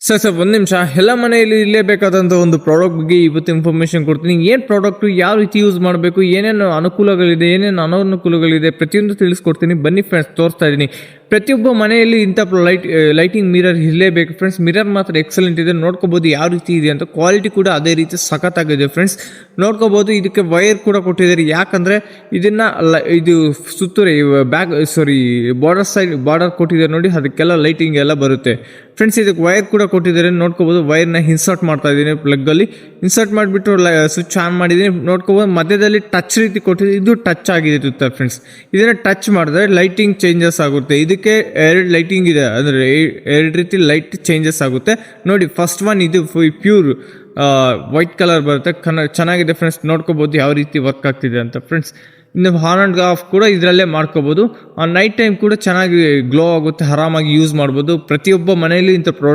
Sir ಒಂದು ನಿಮಿಷ. ಎಲ್ಲ ಮನೆಯಲ್ಲಿ ಇರಲೇಬೇಕಾದಂಥ ಒಂದು ಪ್ರಾಡಕ್ಟ್ ಬಗ್ಗೆ ಇವತ್ತು ಇನ್ಫಾರ್ಮೇಷನ್ ಕೊಡ್ತೀನಿ. ಏನು ಪ್ರಾಡಕ್ಟು, ಯಾವ ರೀತಿ ಯೂಸ್ ಮಾಡಬೇಕು, ಏನೇನು ಅನುಕೂಲಗಳಿದೆ, ಏನೇನು ಅನಾನುಕೂಲಗಳಿದೆ, ಪ್ರತಿಯೊಂದು ತಿಳಿಸ್ಕೊಡ್ತೀನಿ. ಬನ್ನಿ ಫ್ರೆಂಡ್ಸ್, ತೋರಿಸ್ತಾ ಇದ್ದೀನಿ. ಪ್ರತಿಯೊಬ್ಬ ಮನೆಯಲ್ಲಿ ಇಂಥ ಲೈಟಿಂಗ್ ಮಿರರ್ ಇರಲೇಬೇಕು ಫ್ರೆಂಡ್ಸ್. ಮಿರರ್ ಮಾತ್ರ ಎಕ್ಸಲೆಂಟ್ ಇದೆ, ನೋಡ್ಕೋಬೋದು ಯಾವ ರೀತಿ ಇದೆ ಅಂತ. ಕ್ವಾಲಿಟಿ ಕೂಡ ಅದೇ ರೀತಿ ಸಖತ್ತಾಗಿದೆ ಫ್ರೆಂಡ್ಸ್, ನೋಡ್ಕೋಬೋದು. ಇದಕ್ಕೆ ವೈರ್ ಕೂಡ ಕೊಟ್ಟಿದ್ದಾರೆ, ಯಾಕಂದರೆ ಇದನ್ನು ಇದು ಸುತ್ತೂರಿ ಬಾರ್ಡರ್ ಕೊಟ್ಟಿದ್ದಾರೆ ನೋಡಿ, ಅದಕ್ಕೆಲ್ಲ ಲೈಟಿಂಗ್ ಎಲ್ಲ ಬರುತ್ತೆ ಫ್ರೆಂಡ್ಸ್. ಇದಕ್ಕೆ ವೈರ್ ಕೂಡ ಕೊಟ್ಟಿದ್ದಾರೆ, ನೋಡ್ಕೋಬೋದು. ವೈರ್ನ ಇನ್ಸರ್ಟ್ ಮಾಡ್ತಾ ಇದ್ದೀನಿ, ಪ್ಲಗ್ಗಲ್ಲಿ ಇನ್ಸರ್ಟ್ ಮಾಡಿಬಿಟ್ಟು ಸ್ವಿಚ್ ಆನ್ ಮಾಡಿದ್ದೀನಿ, ನೋಡ್ಕೋಬೋದು. ಮಧ್ಯದಲ್ಲಿ ಟಚ್ ರೀತಿ ಕೊಟ್ಟಿದೆ, ಇದು ಟಚ್ ಆಗಿದೆ ಫ್ರೆಂಡ್ಸ್. ಇದನ್ನು ಟಚ್ ಮಾಡಿದ್ರೆ ಲೈಟಿಂಗ್ ಚೇಂಜಸ್ ಆಗುತ್ತೆ. ಇದಕ್ಕೆ ಎರಡು ಲೈಟಿಂಗ್ ಇದೆ, ಅಂದರೆ ಎರಡು ರೀತಿ ಲೈಟ್ ಚೇಂಜಸ್ ಆಗುತ್ತೆ ನೋಡಿ. ಫಸ್ಟ್ ಒನ್ ಇದು ಪ್ಯೂರ್ ವೈಟ್ ಕಲರ್ ಬರುತ್ತೆ, ಚೆನ್ನಾಗಿದೆ ಫ್ರೆಂಡ್ಸ್. ನೋಡ್ಕೋಬೋದು ಯಾವ ರೀತಿ ವರ್ಕ್ ಆಗ್ತಿದೆ ಅಂತ ಫ್ರೆಂಡ್ಸ್. ಇನ್ನು ಆನ್ ಆ್ಯಂಡ್ ಆಫ್ ಕೂಡ ಇದರಲ್ಲೇ ಮಾಡ್ಕೋಬೋದು. ನೈಟ್ ಟೈಮ್ ಕೂಡ ಚೆನ್ನಾಗಿ ಗ್ಲೋ ಆಗುತ್ತೆ, ಆರಾಮಾಗಿ ಯೂಸ್ ಮಾಡ್ಬೋದು. ಪ್ರತಿಯೊಬ್ಬ ಮನೆಯಲ್ಲಿ ಇಂಥ